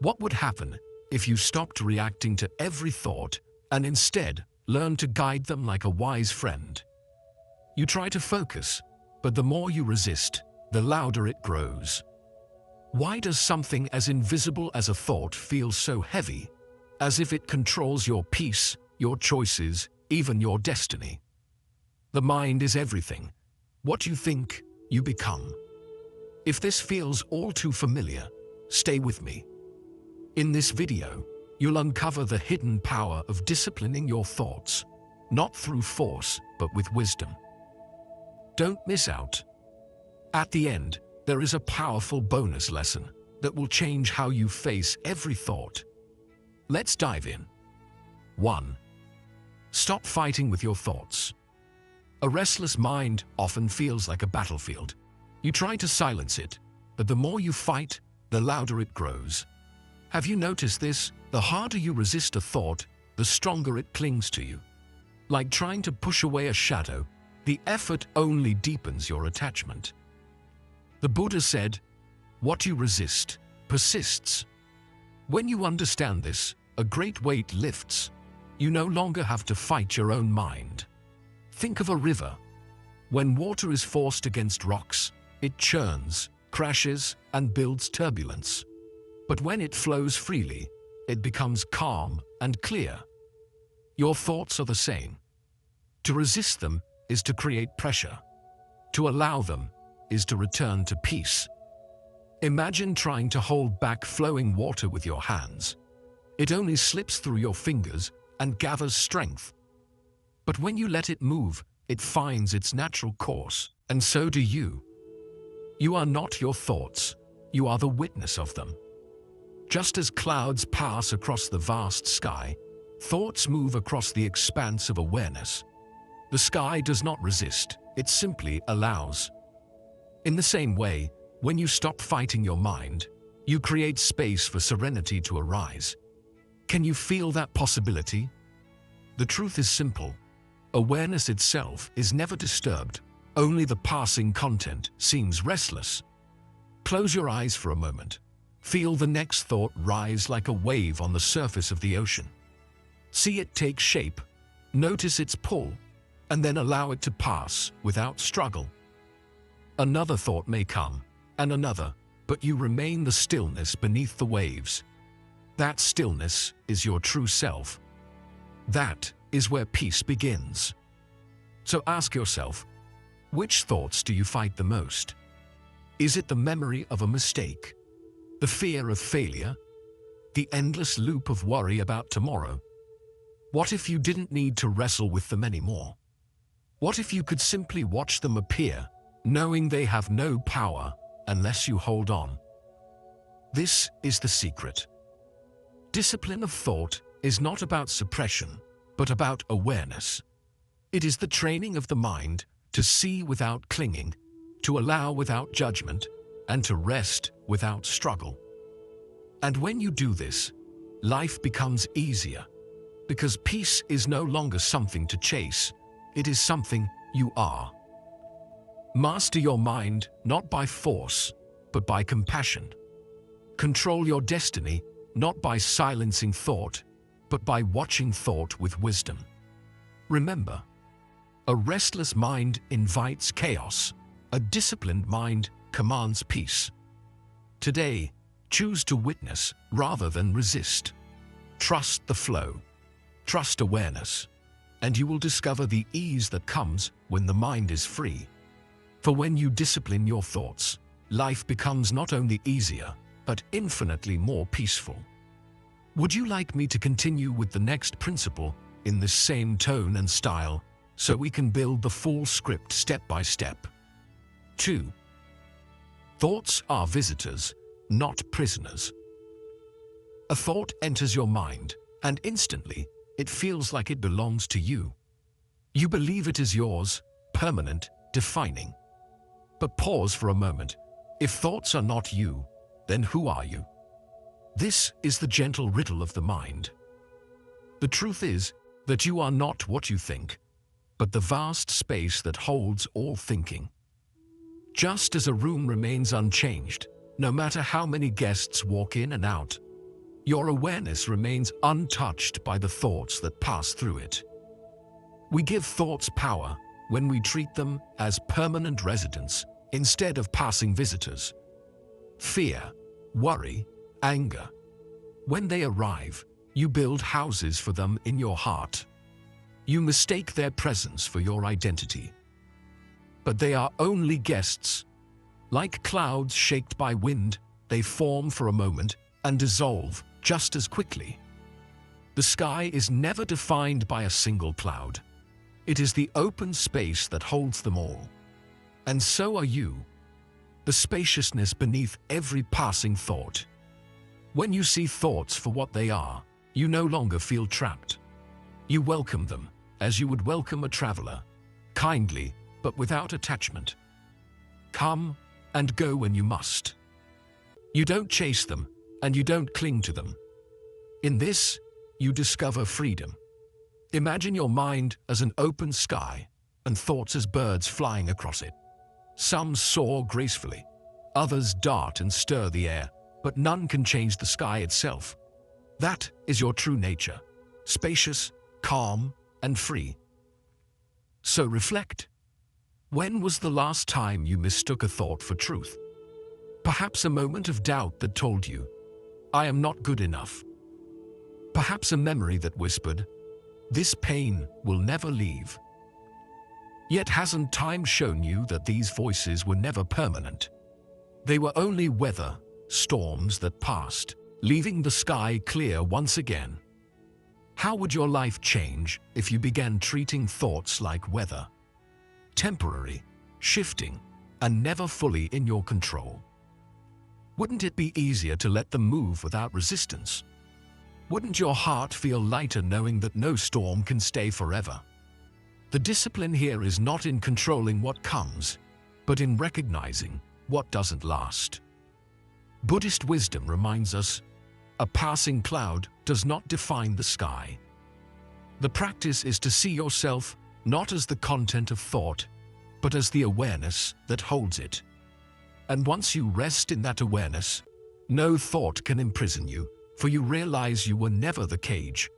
What would happen if you stopped reacting to every thought and instead learned to guide them like a wise friend? You try to focus, but the more you resist, the louder it grows. Why does something as invisible as a thought feel so heavy, as if it controls your peace, your choices, even your destiny? The mind is everything. What you think, you become. If this feels all too familiar, stay with me. In this video, you'll uncover the hidden power of disciplining your thoughts, not through force, but with wisdom. Don't miss out. At the end, there is a powerful bonus lesson that will change how you face every thought. Let's dive in. 1. Stop fighting with your thoughts. A restless mind often feels like a battlefield. You try to silence it, but the more you fight, the louder it grows. Have you noticed this? The harder you resist a thought, the stronger it clings to you. Like trying to push away a shadow, the effort only deepens your attachment. The Buddha said, "What you resist persists." When you understand this, a great weight lifts. You no longer have to fight your own mind. Think of a river. When water is forced against rocks, it churns, crashes, and builds turbulence. But when it flows freely, it becomes calm and clear. Your thoughts are the same. To resist them is to create pressure. To allow them is to return to peace. Imagine trying to hold back flowing water with your hands. It only slips through your fingers and gathers strength. But when you let it move, it finds its natural course, and so do you. You are not your thoughts, you are the witness of them. Just as clouds pass across the vast sky, thoughts move across the expanse of awareness. The sky does not resist, it simply allows. In the same way, when you stop fighting your mind, you create space for serenity to arise. Can you feel that possibility? The truth is simple. Awareness itself is never disturbed, only the passing content seems restless. Close your eyes for a moment. Feel the next thought rise like a wave on the surface of the ocean. See it take shape, notice its pull, and then allow it to pass without struggle. Another thought may come, and another, but you remain the stillness beneath the waves. That stillness is your true self. That is where peace begins. So ask yourself, which thoughts do you fight the most? Is it the memory of a mistake? The fear of failure? The endless loop of worry about tomorrow? What if you didn't need to wrestle with them anymore? What if you could simply watch them appear, knowing they have no power unless you hold on? This is the secret. Discipline of thought is not about suppression, but about awareness. It is the training of the mind to see without clinging, to allow without judgment, and to rest without struggle. And when you do this, life becomes easier, because peace is no longer something to chase, it is something you are. Master your mind not by force, but by compassion. Control your destiny not by silencing thought, but by watching thought with wisdom. Remember, a restless mind invites chaos, a disciplined mind commands peace. Today, choose to witness rather than resist. Trust the flow, trust awareness, and you will discover the ease that comes when the mind is free. For when you discipline your thoughts, life becomes not only easier, but infinitely more peaceful. Would you like me to continue with the next principle in the same tone and style, so we can build the full script step by step? 2. Thoughts are visitors, not prisoners. A thought enters your mind, and instantly, it feels like it belongs to you. You believe it is yours, permanent, defining. But pause for a moment. If thoughts are not you, then who are you? This is the gentle riddle of the mind. The truth is that you are not what you think, but the vast space that holds all thinking. Just as a room remains unchanged, no matter how many guests walk in and out, Your awareness remains untouched by the thoughts that pass through it. We give thoughts power when we treat them as permanent residents instead of passing visitors. Fear, worry, anger. When they arrive, you build houses for them in your heart. You mistake their presence for your identity. But they are only guests. Like clouds shaped by wind, they form for a moment and dissolve just as quickly. The sky is never defined by a single cloud. It is the open space that holds them all. And so are you. The spaciousness beneath every passing thought. When you see thoughts for what they are, you no longer feel trapped. You welcome them as you would welcome a traveler, kindly but without attachment. Come and go when you must. You don't chase them and you don't cling to them. In this, you discover freedom. Imagine your mind as an open sky and thoughts as birds flying across it. Some soar gracefully, others dart and stir the air, but none can change the sky itself. That is your true nature, spacious, calm, and free. So reflect. When was the last time you mistook a thought for truth? Perhaps a moment of doubt that told you, I am not good enough. Perhaps a memory that whispered, this pain will never leave. Yet hasn't time shown you that these voices were never permanent? They were only weather, storms that passed, leaving the sky clear once again. How would your life change if you began treating thoughts like weather? Temporary, shifting, and never fully in your control. Wouldn't it be easier to let them move without resistance? Wouldn't your heart feel lighter knowing that no storm can stay forever? The discipline here is not in controlling what comes, but in recognizing what doesn't last. Buddhist wisdom reminds us, a passing cloud does not define the sky. The practice is to see yourself not as the content of thought, but as the awareness that holds it. And once you rest in that awareness, no thought can imprison you, for you realize you were never the cage.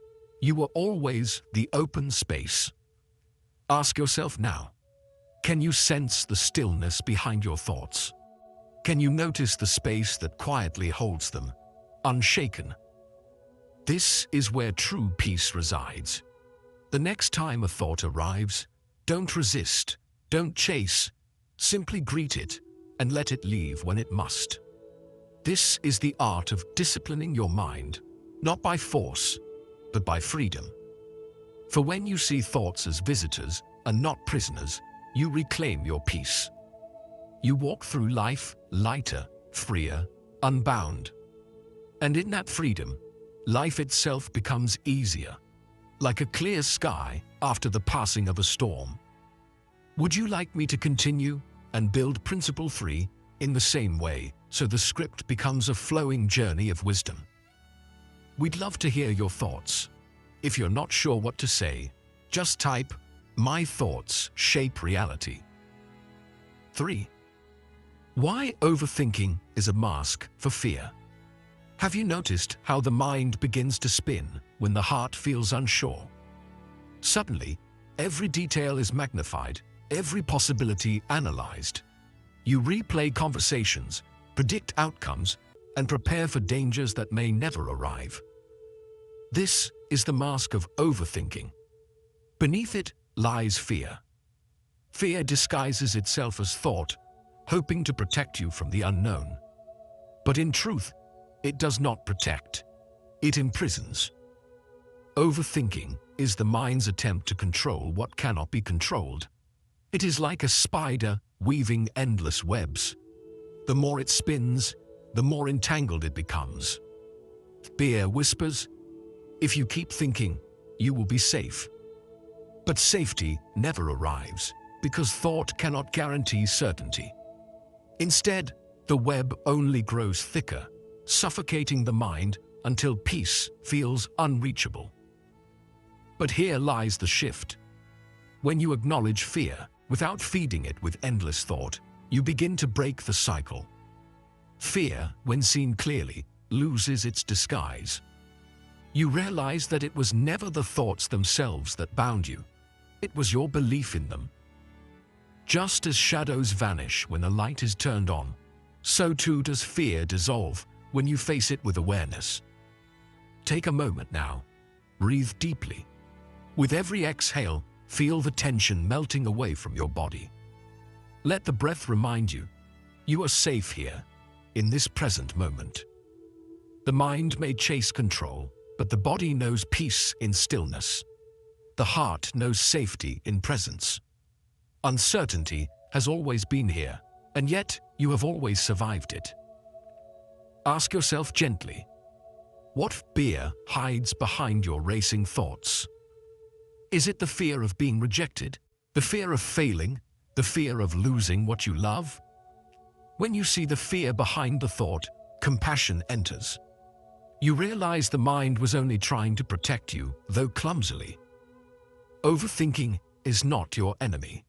You were always the open space. Ask yourself now, can you sense the stillness behind your thoughts? Can you notice the space that quietly holds them, unshaken? This is where true peace resides. The next time a thought arrives, don't resist, don't chase, simply greet it and let it leave when it must. This is the art of disciplining your mind, not by force, but by freedom. For when you see thoughts as visitors and not prisoners, you reclaim your peace. You walk through life lighter, freer, unbound. And in that freedom, life itself becomes easier, like a clear sky after the passing of a storm. Would you like me to continue and build Principle 3 in the same way, so the script becomes a flowing journey of wisdom? We'd love to hear your thoughts. If you're not sure what to say, just type, "My thoughts shape reality." 3. Why overthinking is a mask for fear. Have you noticed how the mind begins to spin when the heart feels unsure? Suddenly, every detail is magnified, every possibility analyzed. You replay conversations, predict outcomes, and prepare for dangers that may never arrive. This is the mask of overthinking. Beneath it lies fear. Fear disguises itself as thought, hoping to protect you from the unknown. But in truth, it does not protect. It imprisons. Overthinking is the mind's attempt to control what cannot be controlled. It is like a spider weaving endless webs. The more it spins, the more entangled it becomes. Fear whispers, if you keep thinking, you will be safe. But safety never arrives, because thought cannot guarantee certainty. Instead, the web only grows thicker, suffocating the mind until peace feels unreachable. But here lies the shift. When you acknowledge fear, without feeding it with endless thought, you begin to break the cycle. Fear, when seen clearly, loses its disguise. You realize that it was never the thoughts themselves that bound you. It was your belief in them. Just as shadows vanish when the light is turned on, so too does fear dissolve when you face it with awareness. Take a moment now. Breathe deeply. With every exhale, feel the tension melting away from your body. Let the breath remind you, you are safe here, in this present moment. The mind may chase control, but the body knows peace in stillness. The heart knows safety in presence. Uncertainty has always been here, and yet you have always survived it. Ask yourself gently, what fear hides behind your racing thoughts? Is it the fear of being rejected? The fear of failing? The fear of losing what you love? When you see the fear behind the thought, compassion enters. You realize the mind was only trying to protect you, though clumsily. Overthinking is not your enemy.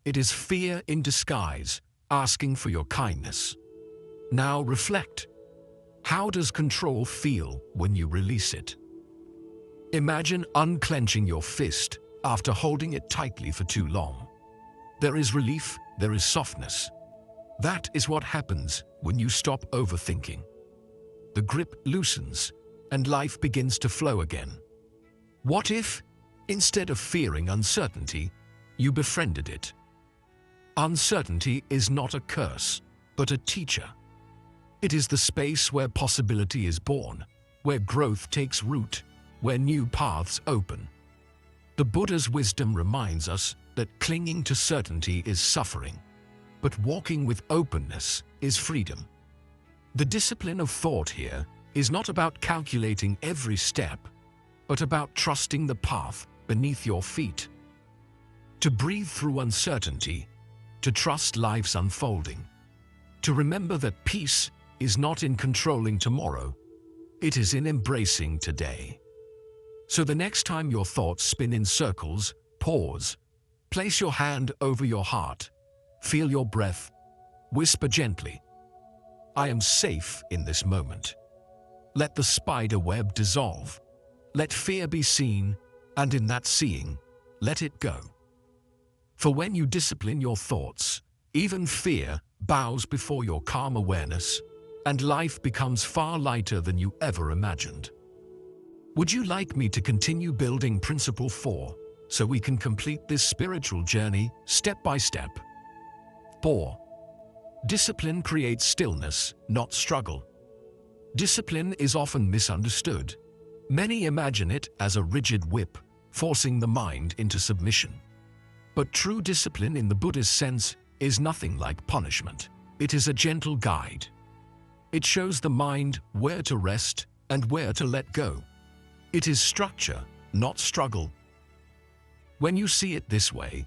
It is fear in disguise, asking for your kindness. Now reflect. How does control feel when you release it? Imagine unclenching your fist after holding it tightly for too long. There is relief, there is softness. That is what happens when you stop overthinking. The grip loosens, and life begins to flow again. What if, instead of fearing uncertainty, you befriended it? Uncertainty is not a curse, but a teacher. It is the space where possibility is born, where growth takes root, where new paths open. The Buddha's wisdom reminds us that clinging to certainty is suffering, but walking with openness is freedom. The discipline of thought here is not about calculating every step, but about trusting the path beneath your feet. To breathe through uncertainty, to trust life's unfolding, to remember that peace is not in controlling tomorrow, it is in embracing today. So the next time your thoughts spin in circles, pause, place your hand over your heart, feel your breath, whisper gently, I am safe in this moment. Let the spider web dissolve. Let fear be seen, and in that seeing, let it go. For when you discipline your thoughts, even fear bows before your calm awareness, and life becomes far lighter than you ever imagined. Would you like me to continue building Principle 4 so we can complete this spiritual journey step by step? 4. Discipline creates stillness, not struggle. Discipline is often misunderstood. Many imagine it as a rigid whip, forcing the mind into submission. But true discipline in the Buddhist sense is nothing like punishment. It is a gentle guide. It shows the mind where to rest and where to let go. It is structure, not struggle. When you see it this way,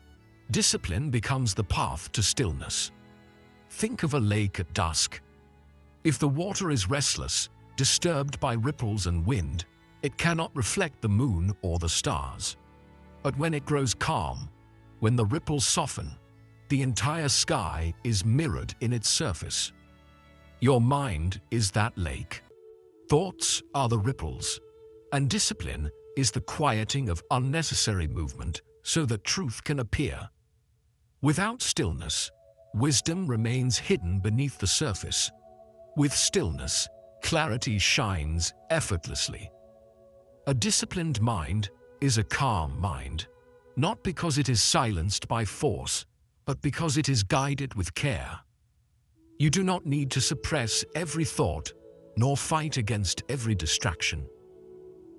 discipline becomes the path to stillness. Think of a lake at dusk. If the water is restless, disturbed by ripples and wind, it cannot reflect the moon or the stars. But when it grows calm, when the ripples soften, the entire sky is mirrored in its surface. Your mind is that lake. Thoughts are the ripples, and discipline is the quieting of unnecessary movement so that truth can appear. Without stillness, wisdom remains hidden beneath the surface. With stillness, clarity shines effortlessly. A disciplined mind is a calm mind, not because it is silenced by force, but because it is guided with care. You do not need to suppress every thought, nor fight against every distraction.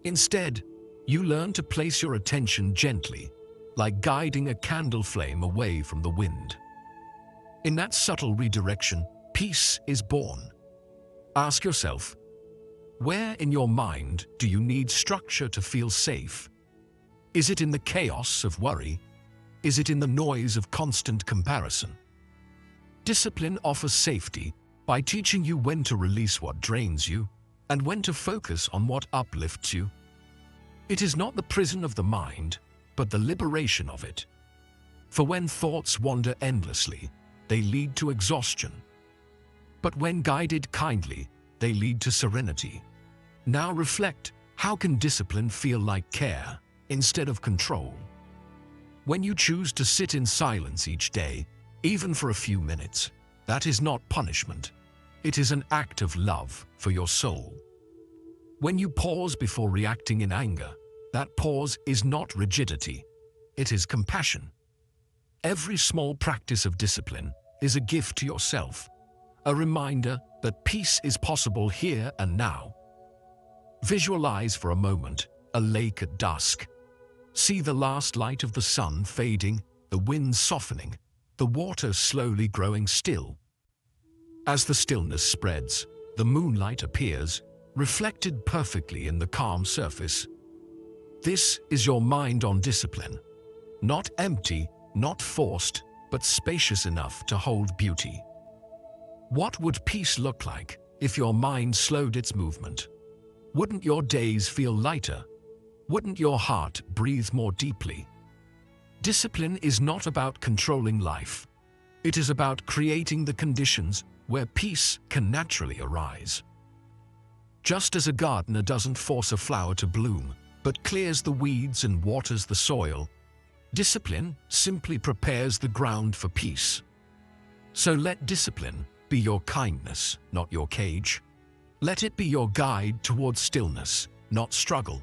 Instead, you learn to place your attention gently, like guiding a candle flame away from the wind. In that subtle redirection, peace is born. Ask yourself, where in your mind do you need structure to feel safe? Is it in the chaos of worry? Is it in the noise of constant comparison? Discipline offers safety by teaching you when to release what drains you and when to focus on what uplifts you. It is not the prison of the mind, but the liberation of it. For when thoughts wander endlessly, they lead to exhaustion. But when guided kindly, they lead to serenity. Now reflect, how can discipline feel like care instead of control? When you choose to sit in silence each day, even for a few minutes, that is not punishment. It is an act of love for your soul. When you pause before reacting in anger, that pause is not rigidity. It is compassion. Every small practice of discipline is a gift to yourself, a reminder that peace is possible here and now. Visualize for a moment a lake at dusk. See the last light of the sun fading, the wind softening, the water slowly growing still. As the stillness spreads, the moonlight appears, reflected perfectly in the calm surface. This is your mind on discipline. Not empty, not forced, but spacious enough to hold beauty. What would peace look like if your mind slowed its movement? Wouldn't your days feel lighter? Wouldn't your heart breathe more deeply? Discipline is not about controlling life. It is about creating the conditions where peace can naturally arise. Just as a gardener doesn't force a flower to bloom, but clears the weeds and waters the soil, discipline simply prepares the ground for peace. So let discipline be your kindness, not your cage. Let it be your guide towards stillness, not struggle.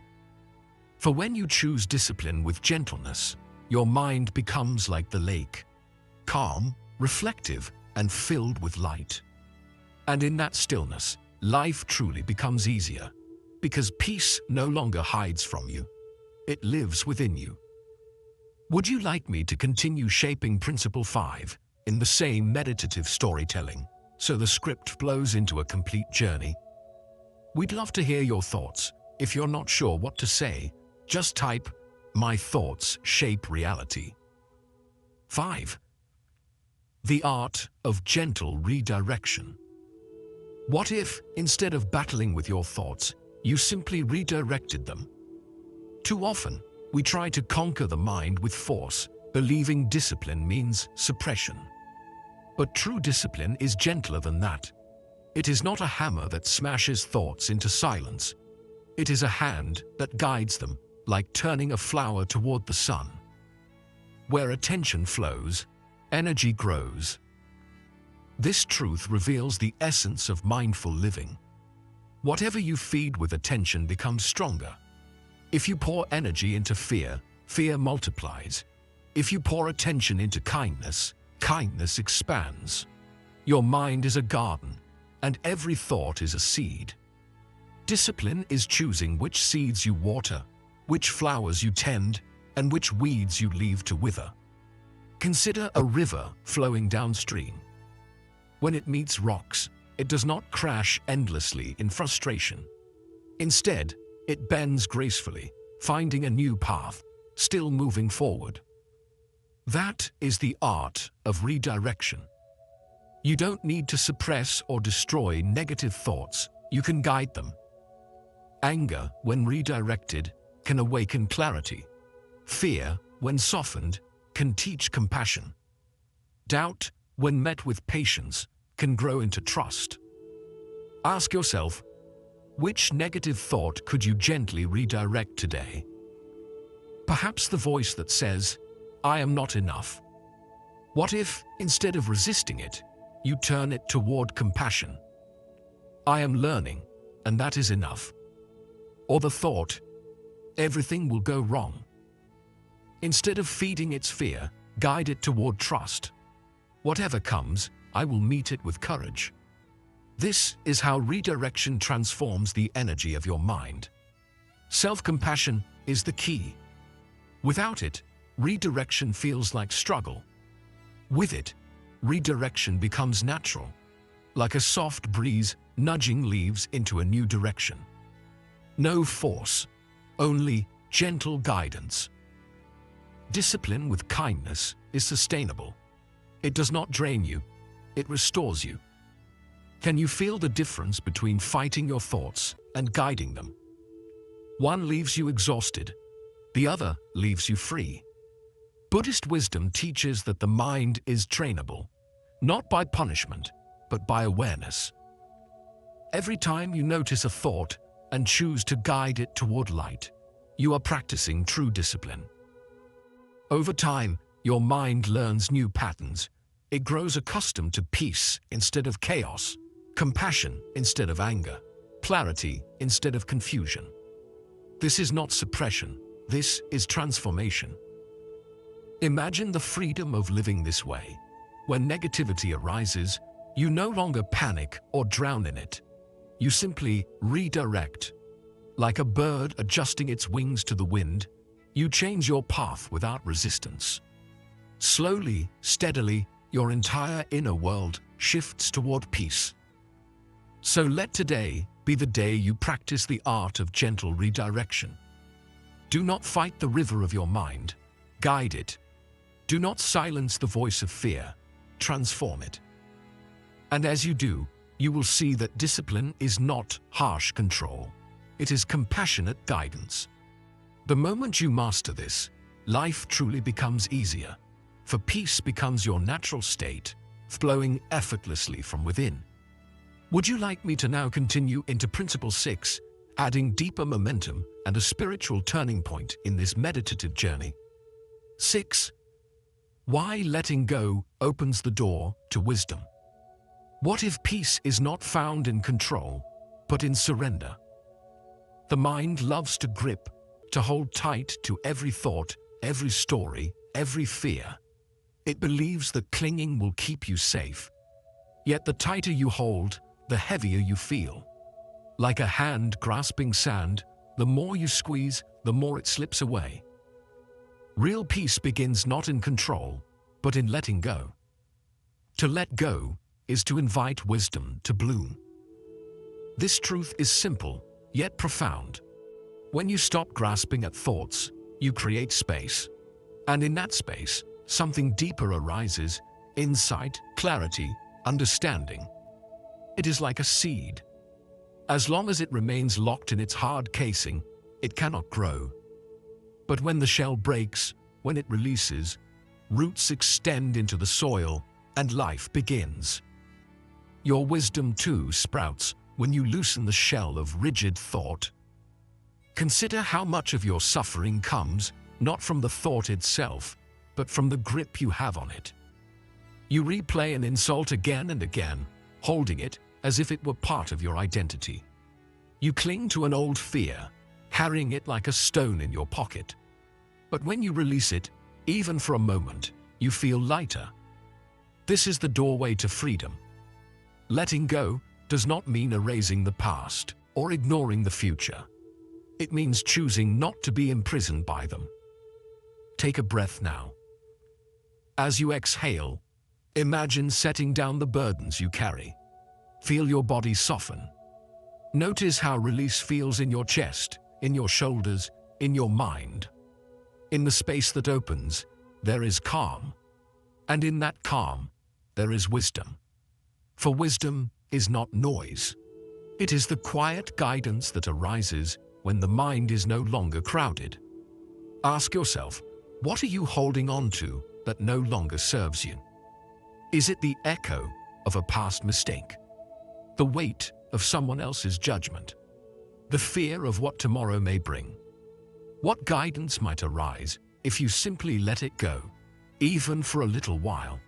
For when you choose discipline with gentleness, your mind becomes like the lake, calm, reflective, and filled with light. And in that stillness, life truly becomes easier, because peace no longer hides from you. It lives within you. Would you like me to continue shaping Principle 5 in the same meditative storytelling, so the script flows into a complete journey? We'd love to hear your thoughts. If you're not sure what to say, just type, "My thoughts shape reality." 5. The art of gentle redirection. What if, instead of battling with your thoughts, you simply redirected them? Too often, we try to conquer the mind with force, believing discipline means suppression. But true discipline is gentler than that. It is not a hammer that smashes thoughts into silence. It is a hand that guides them, like turning a flower toward the sun. Where attention flows, energy grows. This truth reveals the essence of mindful living. Whatever you feed with attention becomes stronger. If you pour energy into fear, fear multiplies. If you pour attention into kindness, kindness expands. Your mind is a garden, and every thought is a seed. Discipline is choosing which seeds you water, which flowers you tend, and which weeds you leave to wither. Consider a river flowing downstream. When it meets rocks, it does not crash endlessly in frustration. Instead, it bends gracefully, finding a new path, still moving forward. That is the art of redirection. You don't need to suppress or destroy negative thoughts, you can guide them. Anger, when redirected, can awaken clarity. Fear, when softened, can teach compassion. Doubt, when met with patience, can grow into trust. Ask yourself, which negative thought could you gently redirect today? Perhaps the voice that says, "I am not enough." What if, instead of resisting it, you turn it toward compassion? "I am learning, and that is enough." Or the thought, "Everything will go wrong." Instead of feeding its fear, guide it toward trust. "Whatever comes, I will meet it with courage." This is how redirection transforms the energy of your mind. Self-compassion is the key. Without it, redirection feels like struggle. With it, redirection becomes natural, like a soft breeze nudging leaves into a new direction. No force, only gentle guidance. Discipline with kindness is sustainable. It does not drain you, it restores you. Can you feel the difference between fighting your thoughts and guiding them? One leaves you exhausted, the other leaves you free. Buddhist wisdom teaches that the mind is trainable, not by punishment, but by awareness. Every time you notice a thought and choose to guide it toward light, you are practicing true discipline. Over time, your mind learns new patterns. It grows accustomed to peace instead of chaos, compassion instead of anger, clarity instead of confusion. This is not suppression. This is transformation. Imagine the freedom of living this way. When negativity arises, you no longer panic or drown in it. You simply redirect. Like a bird adjusting its wings to the wind, you change your path without resistance. Slowly, steadily, your entire inner world shifts toward peace. So let today be the day you practice the art of gentle redirection. Do not fight the river of your mind. Guide it. Do not silence the voice of fear. Transform it. And as you do, you will see that discipline is not harsh control. It is compassionate guidance. The moment you master this, life truly becomes easier, for peace becomes your natural state, flowing effortlessly from within. Would you like me to now continue into Principle 6, adding deeper momentum and a spiritual turning point in this meditative journey? 6. Why letting go opens the door to wisdom. What if peace is not found in control, but in surrender? The mind loves to grip, to hold tight to every thought, every story, every fear. It believes that clinging will keep you safe. Yet the tighter you hold, the heavier you feel. Like a hand grasping sand, the more you squeeze, the more it slips away. Real peace begins not in control, but in letting go. To let go is to invite wisdom to bloom. This truth is simple, yet profound. When you stop grasping at thoughts, you create space. And in that space, something deeper arises: insight, clarity, understanding. It is like a seed. As long as it remains locked in its hard casing, it cannot grow. But when the shell breaks, when it releases, roots extend into the soil and life begins. Your wisdom too sprouts when you loosen the shell of rigid thought. Consider how much of your suffering comes not from the thought itself, but from the grip you have on it. You replay an insult again and again, holding it as if it were part of your identity. You cling to an old fear, carrying it like a stone in your pocket. But when you release it, even for a moment, you feel lighter. This is the doorway to freedom. Letting go does not mean erasing the past or ignoring the future. It means choosing not to be imprisoned by them. Take a breath now. As you exhale, imagine setting down the burdens you carry. Feel your body soften. Notice how release feels in your chest, in your shoulders, in your mind. In the space that opens, there is calm. And in that calm, there is wisdom. For wisdom is not noise. It is the quiet guidance that arises when the mind is no longer crowded. Ask yourself, what are you holding on to that no longer serves you? Is it the echo of a past mistake? The weight of someone else's judgment? The fear of what tomorrow may bring? What guidance might arise if you simply let it go, even for a little while?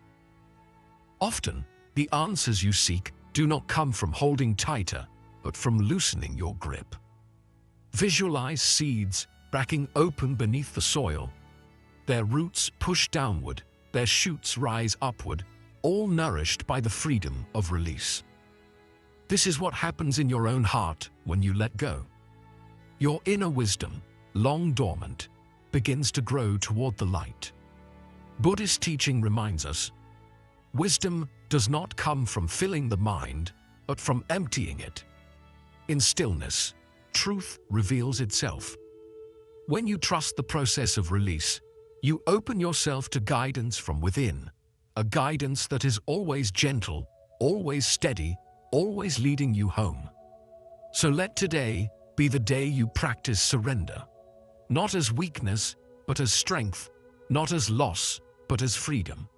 Often, the answers you seek do not come from holding tighter, but from loosening your grip. Visualize seeds cracking open beneath the soil. Their roots push downward, their shoots rise upward, all nourished by the freedom of release. This is what happens in your own heart when you let go. Your inner wisdom, long dormant, begins to grow toward the light. Buddhist teaching reminds us, wisdom does not come from filling the mind, but from emptying it. In stillness, truth reveals itself. When you trust the process of release, you open yourself to guidance from within, a guidance that is always gentle, always steady, always leading you home. So let today be the day you practice surrender, not as weakness, but as strength, not as loss, but as freedom.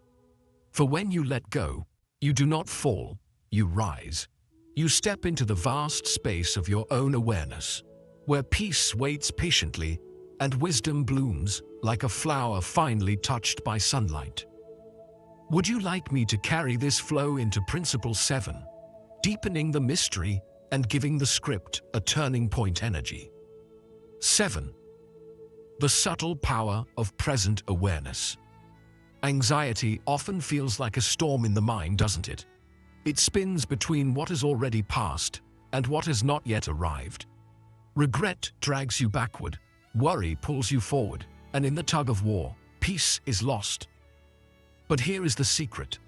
For when you let go, you do not fall, you rise. You step into the vast space of your own awareness, where peace waits patiently and wisdom blooms like a flower finely touched by sunlight. Would you like me to carry this flow into Principle 7, deepening the mystery and giving the script a turning point energy? 7. The subtle power of present awareness. Anxiety often feels like a storm in the mind, doesn't it? It spins between what has already passed and what has not yet arrived. Regret drags you backward, worry pulls you forward, and in the tug of war, peace is lost. But here is the secret.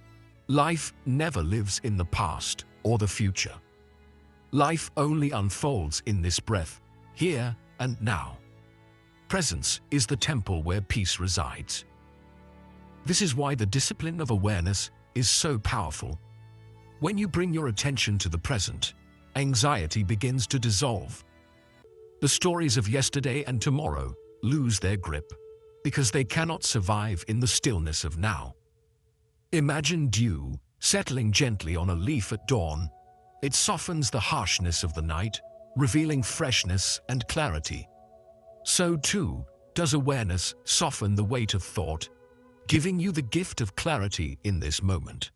Life never lives in the past or the future. Life only unfolds in this breath, here and now. Presence is the temple where peace resides. This is why the discipline of awareness is so powerful. When you bring your attention to the present, anxiety begins to dissolve. The stories of yesterday and tomorrow lose their grip because they cannot survive in the stillness of now. Imagine dew settling gently on a leaf at dawn. It softens the harshness of the night, revealing freshness and clarity. So too does awareness soften the weight of thought, giving you the gift of clarity in this moment.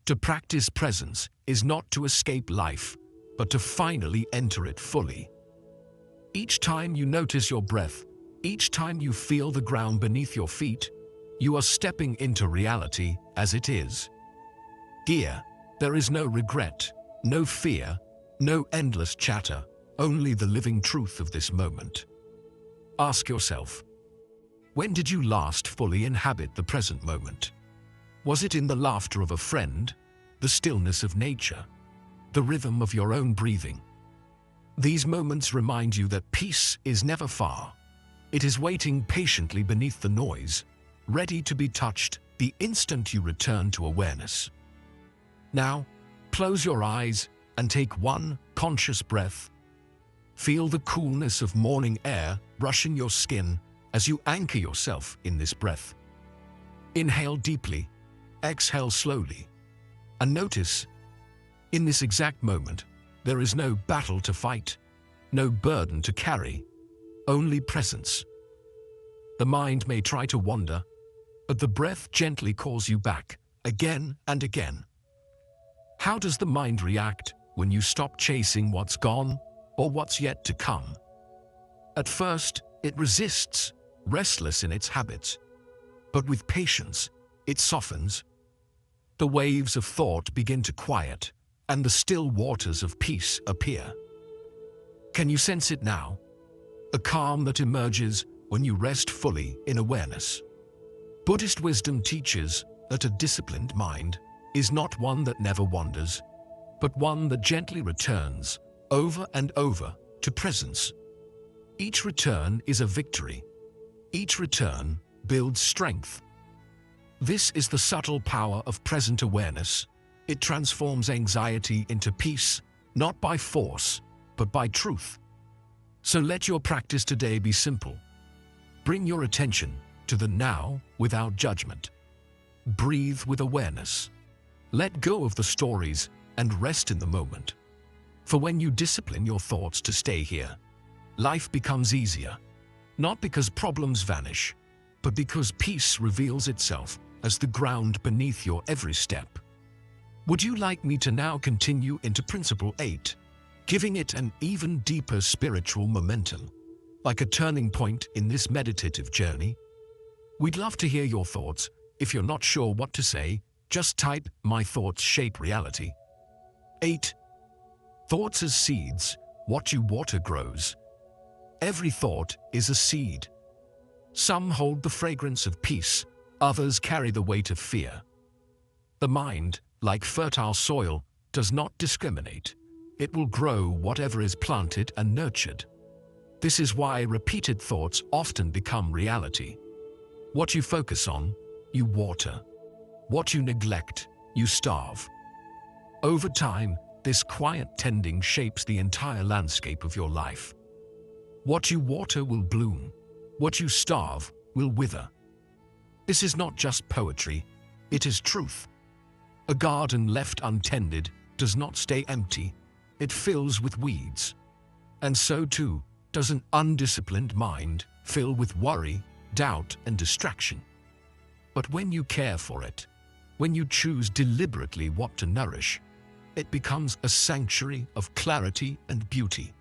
To practice presence is not to escape life, but to finally enter it fully. Each time you notice your breath, each time you feel the ground beneath your feet, you are stepping into reality as it is. Here, there is no regret, no fear, no endless chatter, only the living truth of this moment. Ask yourself, when did you last fully inhabit the present moment? Was it in the laughter of a friend, the stillness of nature, the rhythm of your own breathing? These moments remind you that peace is never far. It is waiting patiently beneath the noise, ready to be touched the instant you return to awareness. Now, close your eyes and take one conscious breath. Feel the coolness of morning air brushing your skin as you anchor yourself in this breath. Inhale deeply, exhale slowly, and notice, in this exact moment, there is no battle to fight, no burden to carry, only presence. The mind may try to wander, but the breath gently calls you back, again and again. How does the mind react when you stop chasing what's gone or what's yet to come? At first, it resists, restless in its habits. But with patience, it softens. The waves of thought begin to quiet, and the still waters of peace appear. Can you sense it now? A calm that emerges when you rest fully in awareness. Buddhist wisdom teaches that a disciplined mind is not one that never wanders, but one that gently returns over and over to presence. Each return is a victory. Each return builds strength. This is the subtle power of present awareness. It transforms anxiety into peace, not by force, but by truth. So let your practice today be simple. Bring your attention to the now without judgment. Breathe with awareness. Let go of the stories and rest in the moment. For when you discipline your thoughts to stay here, life becomes easier, not because problems vanish, but because peace reveals itself as the ground beneath your every step. Would you like me to now continue into Principle 8, giving it an even deeper spiritual momentum, like a turning point in this meditative journey? We'd love to hear your thoughts. If you're not sure what to say, just type "My thoughts shape reality." 8. Thoughts as seeds. What you water grows. Every thought is a seed. Some hold the fragrance of peace, others carry the weight of fear. The mind, like fertile soil, does not discriminate. It will grow whatever is planted and nurtured. This is why repeated thoughts often become reality. What you focus on, you water. What you neglect, you starve. Over time, this quiet tending shapes the entire landscape of your life. What you water will bloom. What you starve will wither. This is not just poetry, it is truth. A garden left untended does not stay empty, it fills with weeds. And so too does an undisciplined mind fill with worry, doubt, and distraction. But when you care for it, when you choose deliberately what to nourish, it becomes a sanctuary of clarity and beauty.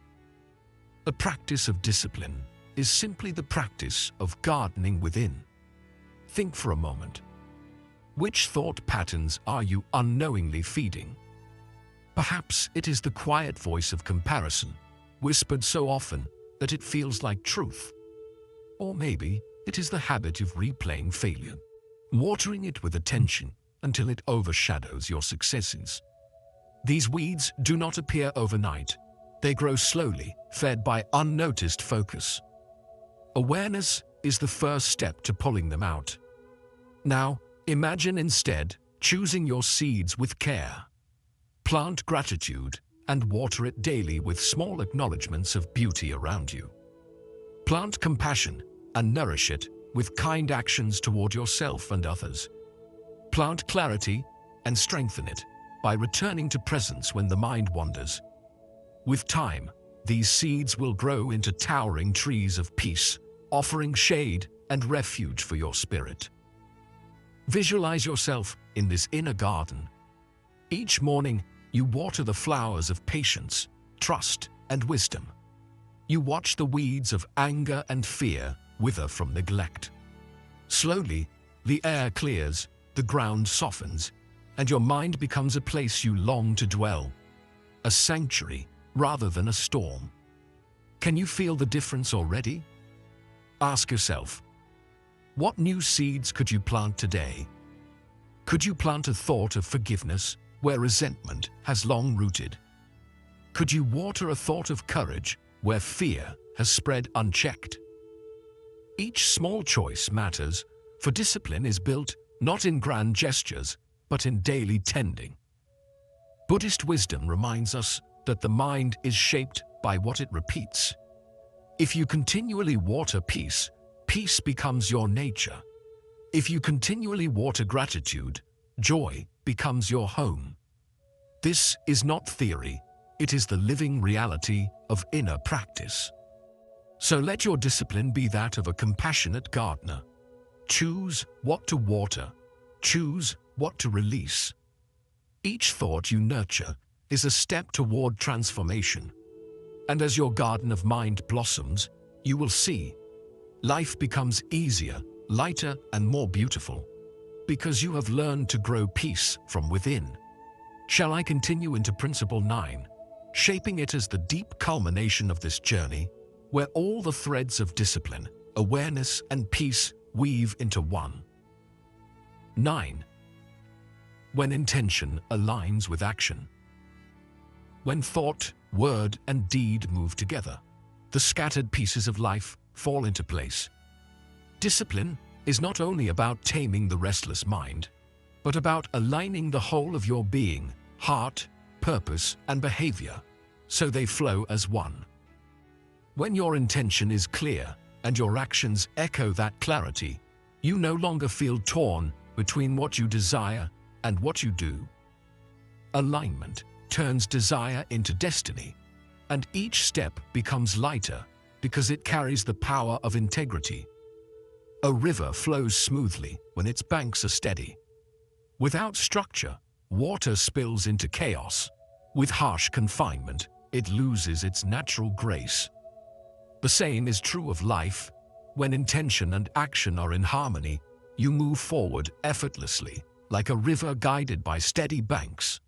The practice of discipline is simply the practice of gardening within. Think for a moment. Which thought patterns are you unknowingly feeding? Perhaps it is the quiet voice of comparison, whispered so often that it feels like truth. Or maybe it is the habit of replaying failure, watering it with attention until it overshadows your successes. These weeds do not appear overnight. They grow slowly, fed by unnoticed focus. Awareness is the first step to pulling them out. Now, imagine instead choosing your seeds with care. Plant gratitude and water it daily with small acknowledgements of beauty around you. Plant compassion and nourish it with kind actions toward yourself and others. Plant clarity and strengthen it by returning to presence when the mind wanders. With time, these seeds will grow into towering trees of peace, offering shade and refuge for your spirit. Visualize yourself in this inner garden. Each morning, you water the flowers of patience, trust, and wisdom. You watch the weeds of anger and fear wither from neglect. Slowly, the air clears, the ground softens, and your mind becomes a place you long to dwell, a sanctuary rather than a storm. Can you feel the difference already? Ask yourself, what new seeds could you plant today? Could you plant a thought of forgiveness where resentment has long rooted? Could you water a thought of courage where fear has spread unchecked? Each small choice matters, for discipline is built not in grand gestures, but in daily tending. Buddhist wisdom reminds us that the mind is shaped by what it repeats. If you continually water peace, peace becomes your nature. If you continually water gratitude, joy becomes your home. This is not theory, it is the living reality of inner practice. So let your discipline be that of a compassionate gardener. Choose what to water, choose what to release. Each thought you nurture is a step toward transformation. And as your garden of mind blossoms, you will see life becomes easier, lighter, and more beautiful, because you have learned to grow peace from within. Shall I continue into Principle 9, shaping it as the deep culmination of this journey, where all the threads of discipline, awareness, and peace weave into one? 9. When intention aligns with action. When thought, word, and deed move together, the scattered pieces of life fall into place. Discipline is not only about taming the restless mind, but about aligning the whole of your being, heart, purpose, and behavior, so they flow as one. When your intention is clear and your actions echo that clarity, you no longer feel torn between what you desire and what you do. Alignment turns desire into destiny, and each step becomes lighter because it carries the power of integrity. A river flows smoothly when its banks are steady. Without structure, water spills into chaos. With harsh confinement, it loses its natural grace. The same is true of life. When intention and action are in harmony, you move forward effortlessly, like a river guided by steady banks.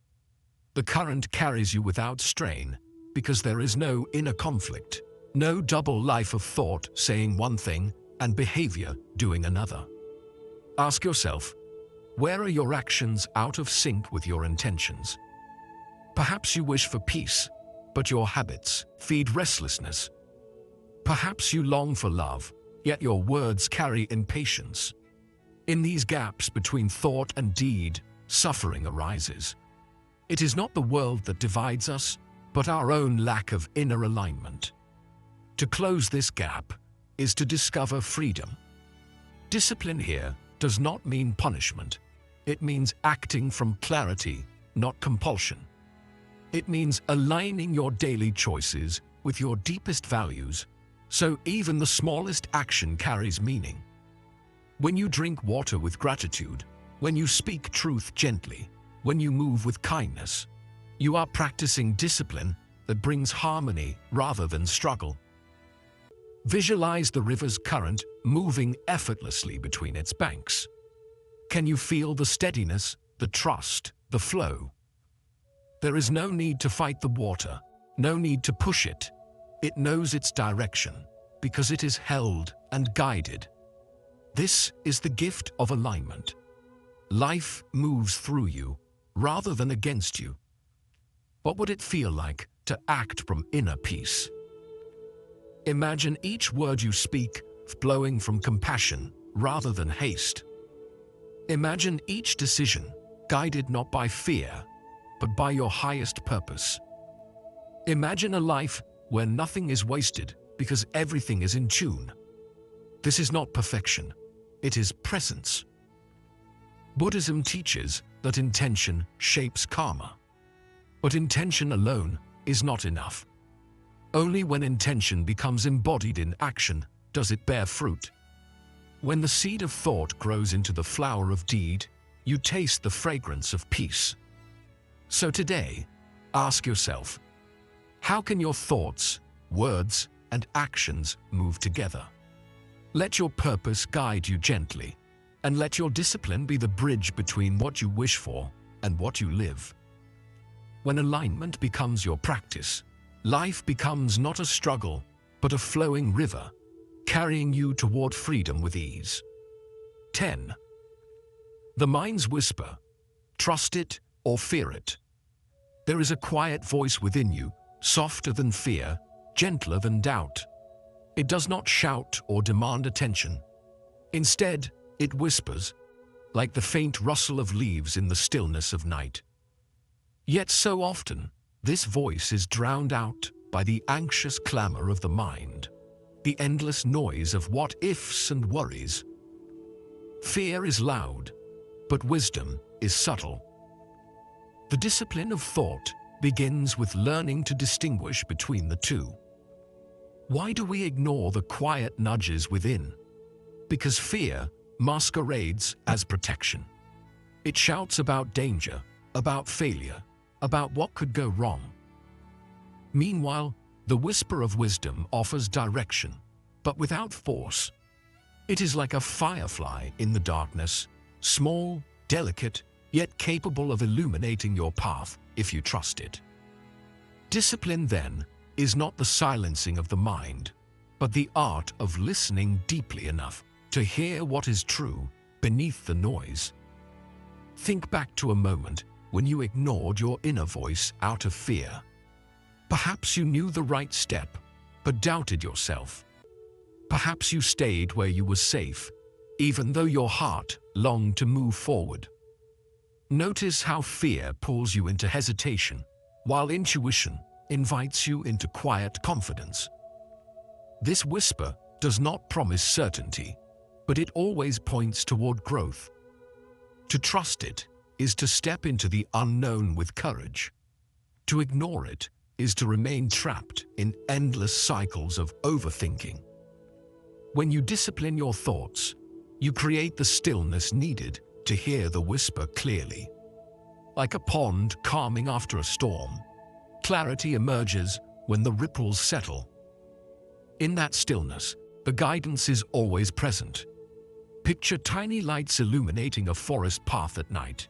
The current carries you without strain, because there is no inner conflict, no double life of thought saying one thing and behavior doing another. Ask yourself, where are your actions out of sync with your intentions? Perhaps you wish for peace, but your habits feed restlessness. Perhaps you long for love, yet your words carry impatience. In these gaps between thought and deed, suffering arises. It is not the world that divides us, but our own lack of inner alignment. To close this gap is to discover freedom. Discipline here does not mean punishment. It means acting from clarity, not compulsion. It means aligning your daily choices with your deepest values, so even the smallest action carries meaning. When you drink water with gratitude, when you speak truth gently, when you move with kindness, you are practicing discipline that brings harmony rather than struggle. Visualize the river's current moving effortlessly between its banks. Can you feel the steadiness, the trust, the flow? There is no need to fight the water, no need to push it. It knows its direction because it is held and guided. This is the gift of alignment. Life moves through you rather than against you. What would it feel like to act from inner peace? Imagine each word you speak flowing from compassion rather than haste. Imagine each decision guided not by fear, but by your highest purpose. Imagine a life where nothing is wasted because everything is in tune. This is not perfection, it is presence. Buddhism teaches that intention shapes karma. But intention alone is not enough. Only when intention becomes embodied in action does it bear fruit. When the seed of thought grows into the flower of deed, you taste the fragrance of peace. So today, ask yourself, how can your thoughts, words, and actions move together? Let your purpose guide you gently, and let your discipline be the bridge between what you wish for and what you live. When alignment becomes your practice, life becomes not a struggle, but a flowing river, carrying you toward freedom with ease. 10. The mind's whisper. Trust it or fear it. There is a quiet voice within you, softer than fear, gentler than doubt. It does not shout or demand attention. Instead, it whispers, like the faint rustle of leaves in the stillness of night. Yet so often, this voice is drowned out by the anxious clamor of the mind, the endless noise of what-ifs and worries. Fear is loud, but wisdom is subtle. The discipline of thought begins with learning to distinguish between the two. Why do we ignore the quiet nudges within? Because fear masquerades as protection. It shouts about danger, about failure, about what could go wrong. Meanwhile, the whisper of wisdom offers direction, but without force. It is like a firefly in the darkness, small, delicate, yet capable of illuminating your path if you trust it. Discipline, then, is not the silencing of the mind, but the art of listening deeply enough to hear what is true beneath the noise. Think back to a moment when you ignored your inner voice out of fear. Perhaps you knew the right step, but doubted yourself. Perhaps you stayed where you were safe, even though your heart longed to move forward. Notice how fear pulls you into hesitation, while intuition invites you into quiet confidence. This whisper does not promise certainty, but it always points toward growth. To trust it is to step into the unknown with courage. To ignore it is to remain trapped in endless cycles of overthinking. When you discipline your thoughts, you create the stillness needed to hear the whisper clearly. Like a pond calming after a storm, clarity emerges when the ripples settle. In that stillness, the guidance is always present. Picture tiny lights illuminating a forest path at night.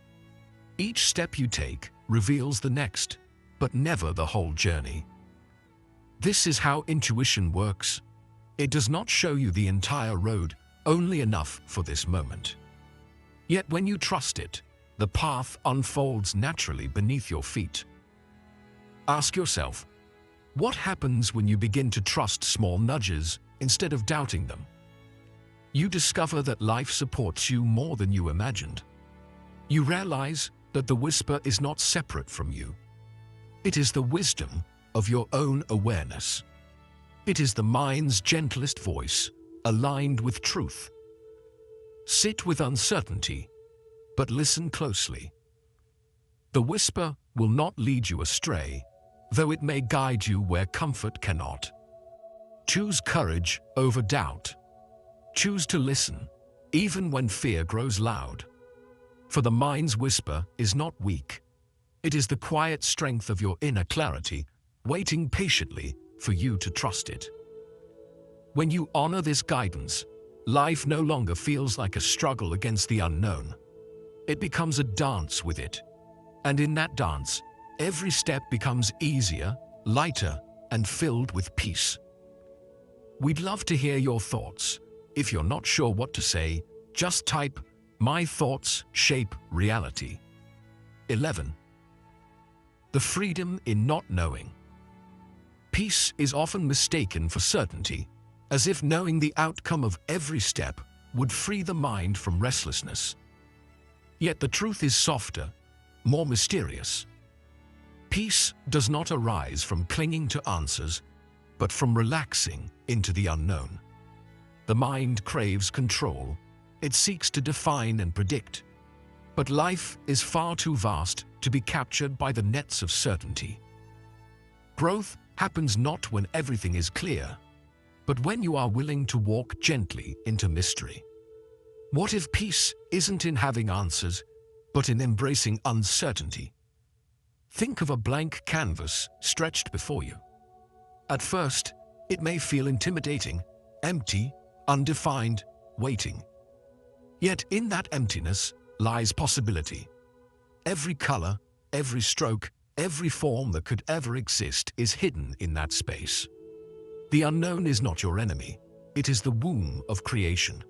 Each step you take reveals the next, but never the whole journey. This is how intuition works. It does not show you the entire road, only enough for this moment. Yet when you trust it, the path unfolds naturally beneath your feet. Ask yourself, what happens when you begin to trust small nudges instead of doubting them? You discover that life supports you more than you imagined. You realize that the whisper is not separate from you. It is the wisdom of your own awareness. It is the mind's gentlest voice, aligned with truth. Sit with uncertainty, but listen closely. The whisper will not lead you astray, though it may guide you where comfort cannot. Choose courage over doubt. Choose to listen, even when fear grows loud. For the mind's whisper is not weak. It is the quiet strength of your inner clarity, waiting patiently for you to trust it. When you honor this guidance, life no longer feels like a struggle against the unknown. It becomes a dance with it. And in that dance, every step becomes easier, lighter, and filled with peace. We'd love to hear your thoughts. If you're not sure what to say, just type, "My thoughts shape reality." 11. The freedom in not knowing. Peace is often mistaken for certainty, as if knowing the outcome of every step would free the mind from restlessness. Yet the truth is softer, more mysterious. Peace does not arise from clinging to answers, but from relaxing into the unknown. The mind craves control. It seeks to define and predict. But life is far too vast to be captured by the nets of certainty. Growth happens not when everything is clear, but when you are willing to walk gently into mystery. What if peace isn't in having answers, but in embracing uncertainty? Think of a blank canvas stretched before you. At first, it may feel intimidating, empty, undefined, waiting. Yet in that emptiness lies possibility. Every color, every stroke, every form that could ever exist is hidden in that space. The unknown is not your enemy. It is the womb of creation.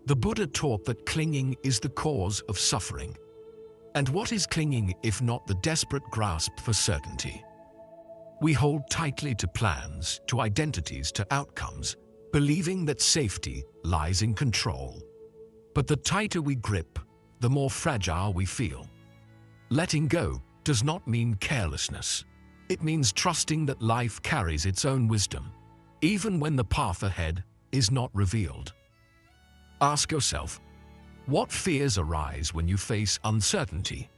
The Buddha taught that clinging is the cause of suffering. And what is clinging if not the desperate grasp for certainty? We hold tightly to plans, to identities, to outcomes, believing that safety lies in control. But the tighter we grip, the more fragile we feel. Letting go does not mean carelessness. It means trusting that life carries its own wisdom, even when the path ahead is not revealed. Ask yourself, what fears arise when you face uncertainty?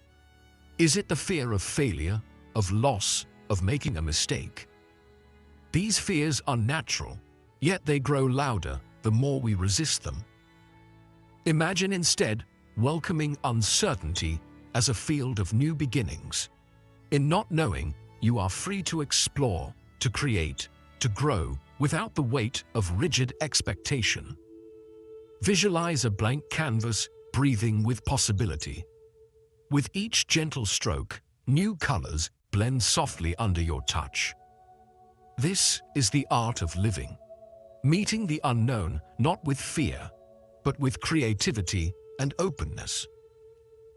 Is it the fear of failure, of loss, of making a mistake? These fears are natural, yet they grow louder the more we resist them. Imagine instead welcoming uncertainty as a field of new beginnings. In not knowing, you are free to explore, to create, to grow without the weight of rigid expectation. Visualize a blank canvas breathing with possibility. With each gentle stroke, new colors blend softly under your touch. This is the art of living, meeting the unknown not with fear, but with creativity and openness.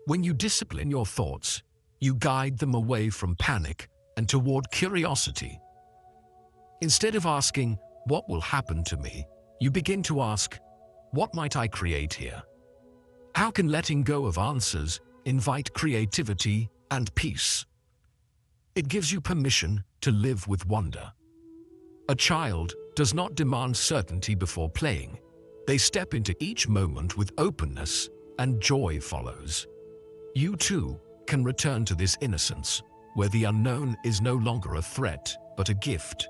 When you discipline your thoughts, you guide them away from panic and toward curiosity. Instead of asking, "What will happen to me?" you begin to ask, "What might I create here?" How can letting go of answers invite creativity and peace? It gives you permission to live with wonder. A child does not demand certainty before playing. They step into each moment with openness, and joy follows. You too can return to this innocence, where the unknown is no longer a threat, but a gift.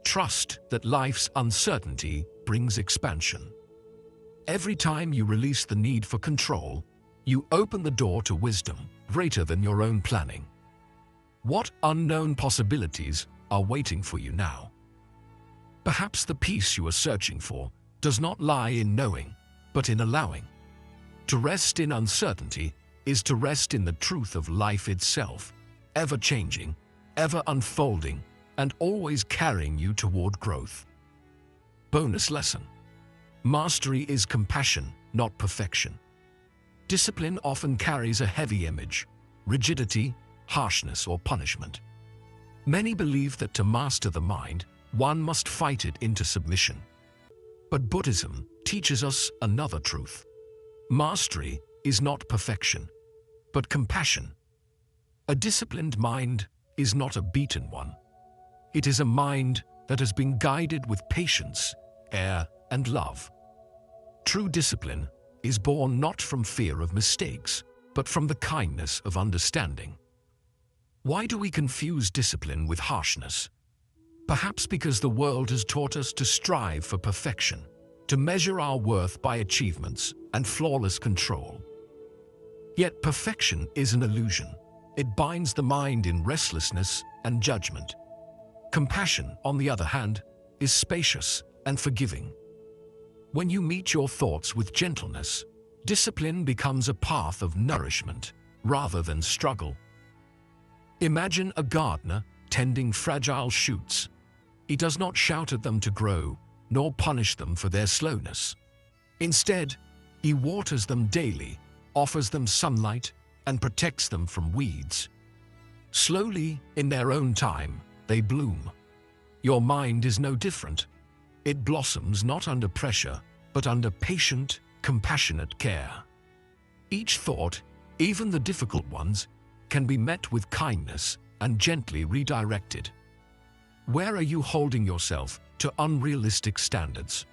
Trust that life's uncertainty brings expansion. Every time you release the need for control, you open the door to wisdom greater than your own planning. What unknown possibilities are waiting for you now? Perhaps the peace you are searching for does not lie in knowing, but in allowing. To rest in uncertainty is to rest in the truth of life itself, ever changing, ever unfolding, and always carrying you toward growth. Bonus lesson. Mastery is compassion, not perfection. Discipline often carries a heavy image, rigidity, harshness, or punishment. Many believe that to master the mind, one must fight it into submission. But Buddhism teaches us another truth. Mastery is not perfection, but compassion. A disciplined mind is not a beaten one. It is a mind that has been guided with patience, care, and love. True discipline is born not from fear of mistakes, but from the kindness of understanding. Why do we confuse discipline with harshness? Perhaps because the world has taught us to strive for perfection, to measure our worth by achievements and flawless control. Yet perfection is an illusion. It binds the mind in restlessness and judgment. Compassion, on the other hand, is spacious and forgiving. When you meet your thoughts with gentleness, discipline becomes a path of nourishment rather than struggle. Imagine a gardener tending fragile shoots. He does not shout at them to grow, nor punish them for their slowness. Instead, he waters them daily, offers them sunlight, and protects them from weeds. Slowly, in their own time, they bloom. Your mind is no different. It blossoms not under pressure, but under patient, compassionate care. Each thought, even the difficult ones, can be met with kindness and gently redirected. Where are you holding yourself to unrealistic standards?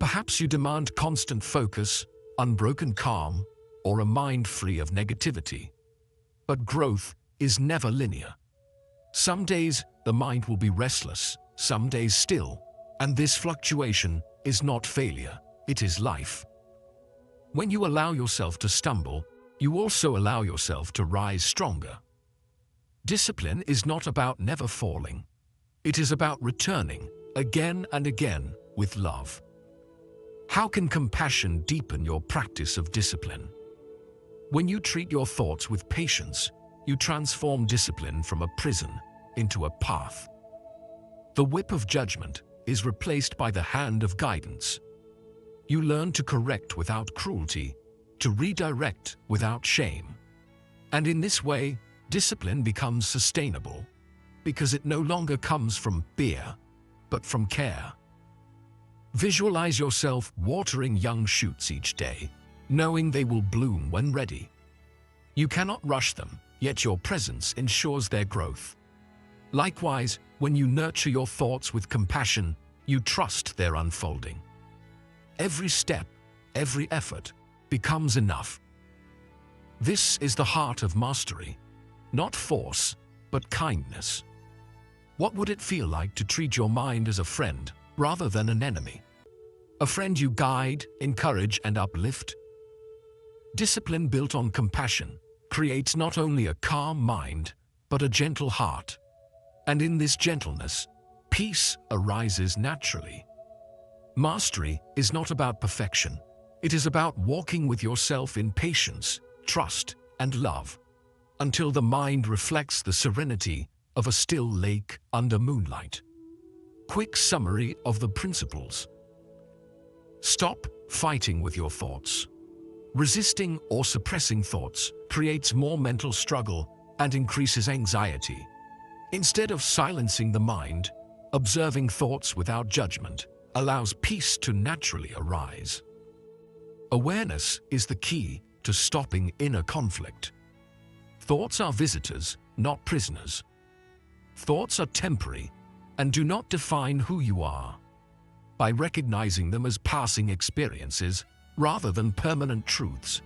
Perhaps you demand constant focus, unbroken calm, or a mind free of negativity. But growth is never linear. Some days the mind will be restless, some days still, and this fluctuation is not failure, it is life. When you allow yourself to stumble, you also allow yourself to rise stronger. Discipline is not about never falling. It is about returning again and again with love. How can compassion deepen your practice of discipline? When you treat your thoughts with patience, you transform discipline from a prison into a path. The whip of judgment is replaced by the hand of guidance. You learn to correct without cruelty, to redirect without shame. And in this way, discipline becomes sustainable, because it no longer comes from fear, but from care. Visualize yourself watering young shoots each day, knowing they will bloom when ready. You cannot rush them, yet your presence ensures their growth. Likewise, when you nurture your thoughts with compassion, you trust their unfolding. Every step, every effort, becomes enough. This is the heart of mastery, not force, but kindness. What would it feel like to treat your mind as a friend rather than an enemy? A friend you guide, encourage, and uplift? Discipline built on compassion creates not only a calm mind, but a gentle heart. And in this gentleness, peace arises naturally. Mastery is not about perfection. It is about walking with yourself in patience, trust, and love, until the mind reflects the serenity of a still lake under moonlight. Quick summary of the principles. Stop fighting with your thoughts. Resisting or suppressing thoughts creates more mental struggle and increases anxiety. Instead of silencing the mind, observing thoughts without judgment allows peace to naturally arise. Awareness is the key to stopping inner conflict. Thoughts are visitors, not prisoners. Thoughts are temporary and do not define who you are. By recognizing them as passing experiences rather than permanent truths,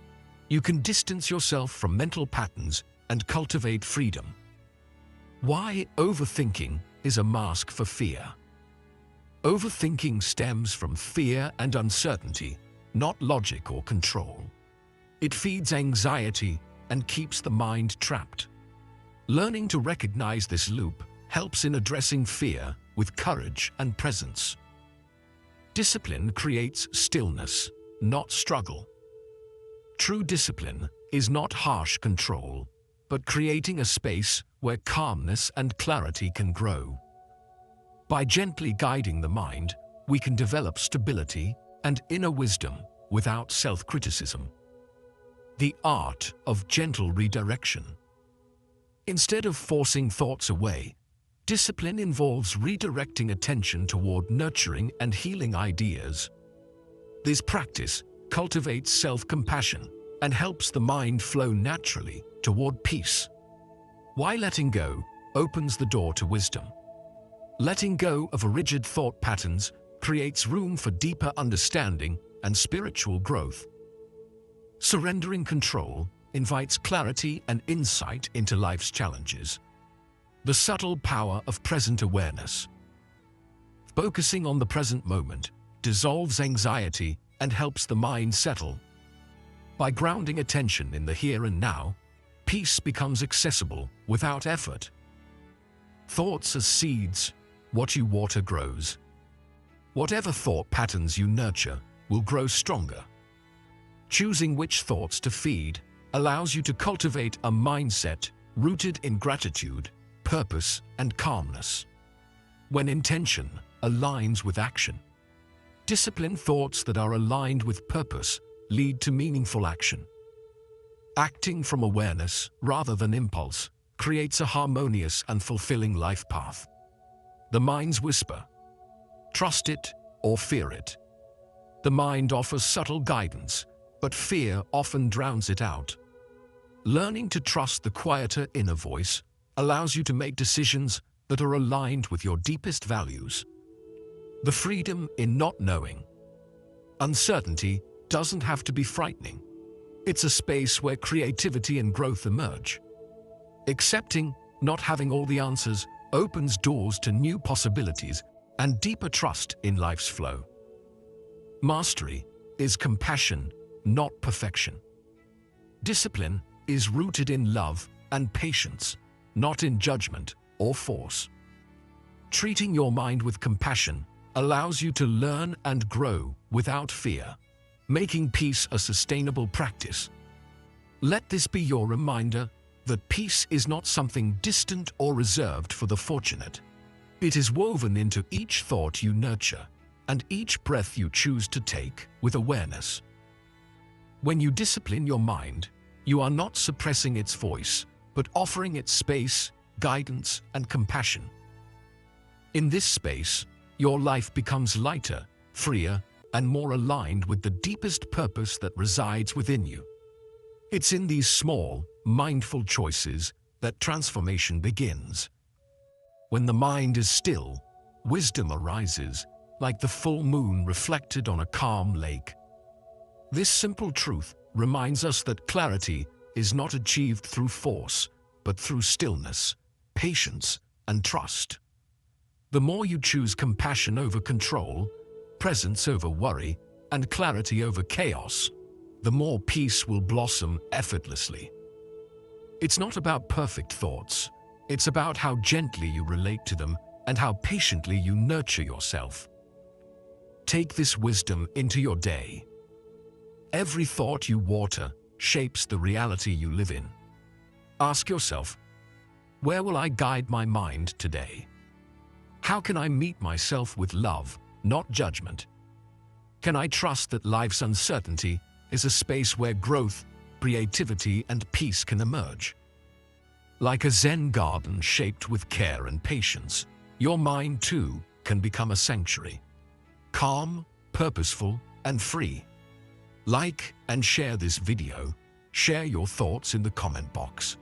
you can distance yourself from mental patterns and cultivate freedom. Why overthinking is a mask for fear. Overthinking stems from fear and uncertainty, not logic or control. It feeds anxiety and keeps the mind trapped. Learning to recognize this loop helps in addressing fear with courage and presence. Discipline creates stillness, not struggle. True discipline is not harsh control, but creating a space where calmness and clarity can grow. By gently guiding the mind, we can develop stability and inner wisdom without self-criticism. The art of gentle redirection. Instead of forcing thoughts away, discipline involves redirecting attention toward nurturing and healing ideas. This practice cultivates self-compassion and helps the mind flow naturally toward peace. Why letting go opens the door to wisdom. Letting go of rigid thought patterns creates room for deeper understanding and spiritual growth. Surrendering control invites clarity and insight into life's challenges. The subtle power of present awareness. Focusing on the present moment dissolves anxiety and helps the mind settle. By grounding attention in the here and now, peace becomes accessible without effort. Thoughts as seeds, what you water grows. Whatever thought patterns you nurture will grow stronger. Choosing which thoughts to feed allows you to cultivate a mindset rooted in gratitude, purpose, and calmness. When intention aligns with action, disciplined thoughts that are aligned with purpose lead to meaningful action. Acting from awareness rather than impulse creates a harmonious and fulfilling life path. The mind's whisper. Trust it or fear it. The mind offers subtle guidance, but fear often drowns it out. Learning to trust the quieter inner voice allows you to make decisions that are aligned with your deepest values. The freedom in not knowing. Uncertainty doesn't have to be frightening. It's a space where creativity and growth emerge. Accepting not having all the answers opens doors to new possibilities and deeper trust in life's flow. Mastery is compassion, not perfection. Discipline is rooted in love and patience, not in judgment or force. Treating your mind with compassion allows you to learn and grow without fear, making peace a sustainable practice. Let this be your reminder that peace is not something distant or reserved for the fortunate. It is woven into each thought you nurture and each breath you choose to take with awareness. When you discipline your mind, you are not suppressing its voice, but offering it space, guidance, and compassion. In this space, your life becomes lighter, freer, and more aligned with the deepest purpose that resides within you. It's in these small, mindful choices that transformation begins. When the mind is still, wisdom arises, like the full moon reflected on a calm lake. This simple truth reminds us that clarity is not achieved through force, but through stillness, patience, and trust. The more you choose compassion over control, presence over worry, and clarity over chaos, the more peace will blossom effortlessly. It's not about perfect thoughts. It's about how gently you relate to them and how patiently you nurture yourself. Take this wisdom into your day. Every thought you water shapes the reality you live in. Ask yourself, where will I guide my mind today? How can I meet myself with love, not judgment? Can I trust that life's uncertainty is a space where growth, creativity, and peace can emerge? Like a Zen garden shaped with care and patience, your mind too can become a sanctuary. Calm, purposeful, and free. Like and share this video. Share your thoughts in the comment box.